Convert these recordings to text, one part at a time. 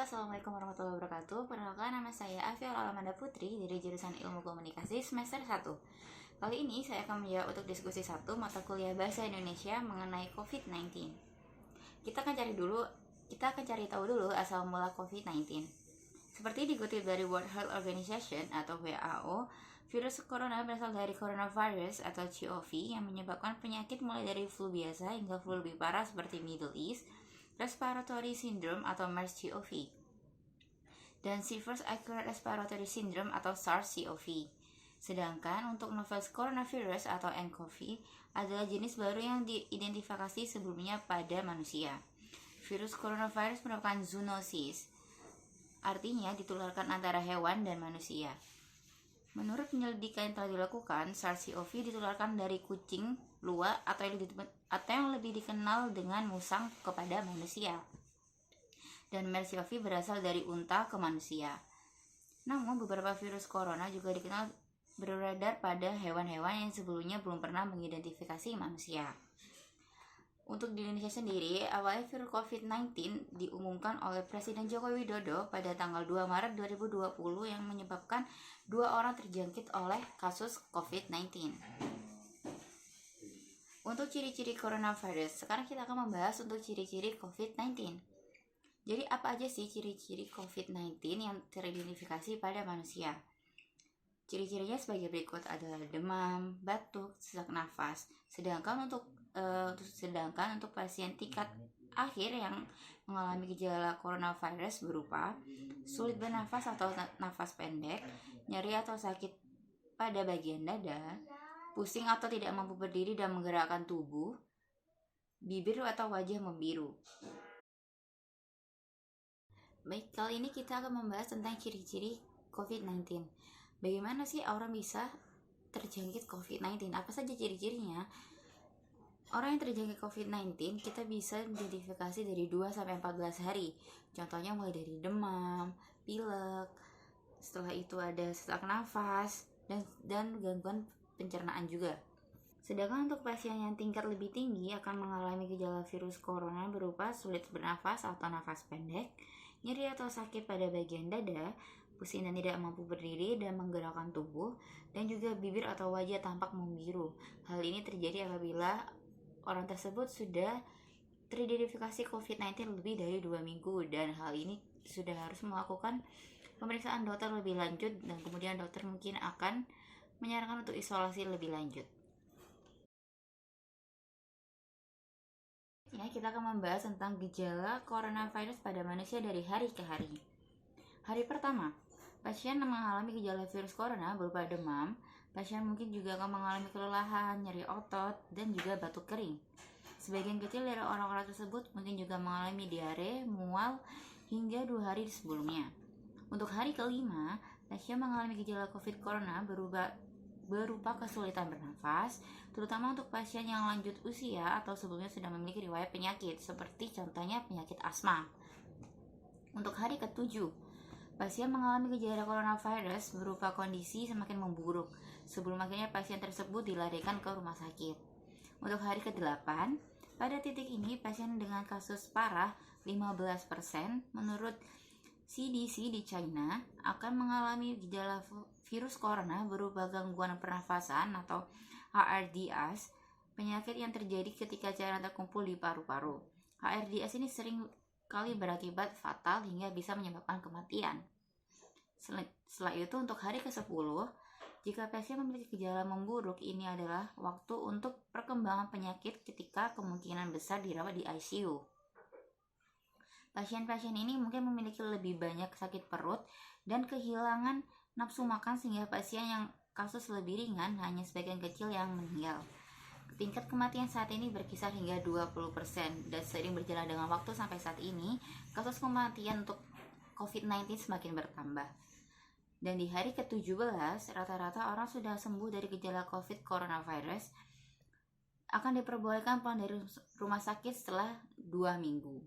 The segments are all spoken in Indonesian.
Assalamualaikum warahmatullahi wabarakatuh. Perkenalkan, nama saya Afiola Alamanda Putri dari jurusan Ilmu Komunikasi semester 1. Kali ini saya akan menjawab untuk diskusi 1 mata kuliah Bahasa Indonesia mengenai COVID-19. Kita akan cari tahu dulu asal mula COVID-19. Seperti dikutip dari World Health Organization atau WHO, virus corona berasal dari coronavirus atau COV yang menyebabkan penyakit mulai dari flu biasa hingga flu lebih parah seperti Middle East Respiratory Syndrome atau MERS-CoV, dan Severe Acute Respiratory Syndrome atau SARS-CoV. Sedangkan untuk novel coronavirus atau nCoV adalah jenis baru yang diidentifikasi sebelumnya pada manusia. Virus coronavirus merupakan zoonosis, artinya ditularkan antara hewan dan manusia. Menurut penyelidikan yang telah dilakukan, SARS-CoV ditularkan dari kucing, luwak, atau yang lebih dikenal dengan musang kepada manusia. Dan MERS-CoV berasal dari unta ke manusia. Namun, beberapa virus corona juga dikenal beredar pada hewan-hewan yang sebelumnya belum pernah mengidentifikasi manusia. Untuk di Indonesia sendiri, awalnya virus COVID-19 diumumkan oleh Presiden Joko Widodo pada tanggal 2 Maret 2020 yang menyebabkan 2 orang terjangkit oleh kasus COVID-19. Untuk ciri-ciri coronavirus, sekarang kita akan membahas untuk ciri-ciri COVID-19. Jadi apa aja sih ciri-ciri COVID-19 yang teridentifikasi pada manusia? Ciri-cirinya sebagai berikut adalah demam, batuk, sesak nafas. Sedangkan untuk pasien tingkat akhir yang mengalami gejala coronavirus berupa sulit bernafas atau nafas pendek, nyeri atau sakit pada bagian dada, pusing atau tidak mampu berdiri dan menggerakkan tubuh, bibir atau wajah membiru. Baik, kali ini kita akan membahas tentang ciri-ciri COVID-19. Bagaimana sih orang bisa terjangkit COVID-19? Apa saja ciri-cirinya? Orang yang terjangkit COVID-19 kita bisa identifikasi dari 2-14 hari. Contohnya mulai dari demam, pilek, setelah itu ada sesak nafas, dan gangguan pencernaan juga. Sedangkan untuk pasien yang tingkat lebih tinggi akan mengalami gejala virus corona berupa sulit bernafas atau nafas pendek, nyeri atau sakit pada bagian dada, pusing dan tidak mampu berdiri dan menggerakkan tubuh, dan juga bibir atau wajah tampak membiru. Hal ini terjadi apabila orang tersebut sudah teridentifikasi COVID-19 lebih dari 2 minggu, dan hal ini sudah harus melakukan pemeriksaan dokter lebih lanjut, dan kemudian dokter mungkin akan menyarankan untuk isolasi lebih lanjut. Ya, kita akan membahas tentang gejala coronavirus pada manusia dari hari ke hari. Hari pertama, pasien mengalami gejala virus corona berupa demam. Pasien mungkin juga akan mengalami kelelahan, nyeri otot, dan juga batuk kering. Sebagian kecil dari orang-orang tersebut mungkin juga mengalami diare, mual, hingga 2 hari sebelumnya. Untuk hari kelima, pasien mengalami gejala COVID corona berupa kesulitan bernafas, terutama untuk pasien yang lanjut usia atau sebelumnya sudah memiliki riwayat penyakit, seperti contohnya penyakit asma. Untuk hari ketujuh, pasien mengalami gejala coronavirus berupa kondisi semakin memburuk, sebelum akhirnya pasien tersebut dilarikan ke rumah sakit. Untuk hari ke-8, pada titik ini pasien dengan kasus parah 15% menurut CDC di China akan mengalami gejala virus corona berupa gangguan pernafasan atau HRDS, penyakit yang terjadi ketika cairan terkumpul di paru-paru. HRDS ini sering kali berakibat fatal hingga bisa menyebabkan kematian. Setelah itu untuk hari ke-10, jika pasien memiliki gejala memburuk, ini adalah waktu untuk perkembangan penyakit ketika kemungkinan besar dirawat di ICU. Pasien-pasien ini mungkin memiliki lebih banyak sakit perut dan kehilangan nafsu makan sehingga pasien yang kasus lebih ringan hanya sebagian kecil yang meninggal. Tingkat kematian saat ini berkisar hingga 20% dan seiring berjalan dengan waktu sampai saat ini, kasus kematian untuk COVID-19 semakin bertambah. Dan di hari ke-17, rata-rata orang sudah sembuh dari gejala COVID coronavirus akan diperbolehkan pulang dari rumah sakit setelah 2 minggu.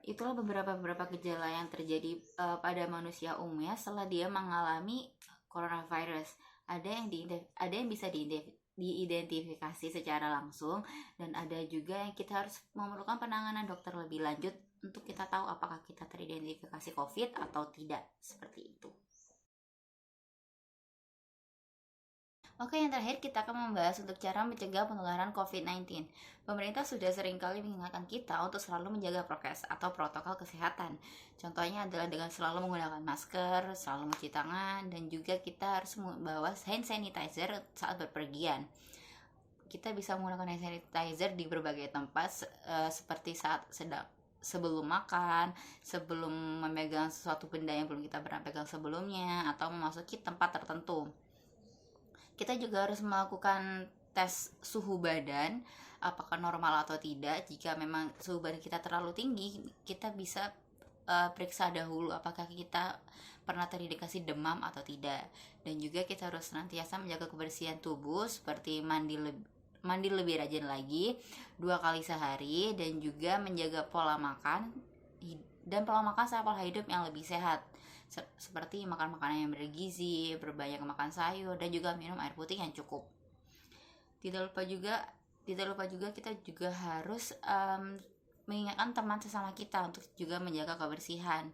Itulah beberapa gejala yang terjadi pada manusia umumnya setelah dia mengalami coronavirus. Ada yang bisa diidentifikasi secara langsung, dan ada juga yang kita harus memerlukan penanganan dokter lebih lanjut untuk kita tahu apakah kita teridentifikasi COVID atau tidak, seperti itu. Oke, yang terakhir kita akan membahas untuk cara mencegah penularan COVID-19. Pemerintah sudah seringkali mengingatkan kita untuk selalu menjaga prokes atau protokol kesehatan. Contohnya adalah dengan selalu menggunakan masker, selalu mencuci tangan, dan juga kita harus membawa hand sanitizer saat berpergian. Kita bisa menggunakan hand sanitizer di berbagai tempat, seperti saat sebelum makan, sebelum memegang sesuatu benda yang belum kita pernah pegang sebelumnya, atau memasuki tempat tertentu. Kita juga harus melakukan tes suhu badan, apakah normal atau tidak. Jika memang suhu badan kita terlalu tinggi, kita bisa periksa dahulu apakah kita pernah terindikasi demam atau tidak. Dan juga kita harus senantiasa menjaga kebersihan tubuh, seperti mandi lebih rajin lagi 2 kali sehari, dan juga menjaga pola makan serta pola hidup yang lebih sehat, seperti makan makanan yang bergizi, berbanyak makan sayur, dan juga minum air putih yang cukup. Tidak lupa juga kita juga harus mengingatkan teman sesama kita untuk juga menjaga kebersihan,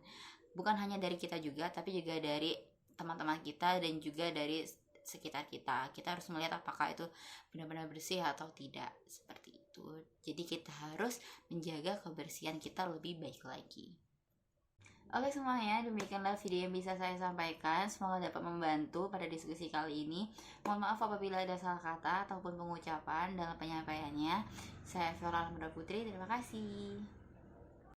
bukan hanya dari kita juga, tapi juga dari teman-teman kita dan juga dari sekitar kita. Kita harus melihat apakah itu benar-benar bersih atau tidak, seperti itu. Jadi kita harus menjaga kebersihan kita lebih baik lagi. Oke semuanya, demikianlah video yang bisa saya sampaikan. Semoga dapat membantu pada diskusi kali ini. Mohon maaf apabila ada salah kata ataupun pengucapan dalam penyampaiannya. Saya Viola Putri, terima kasih.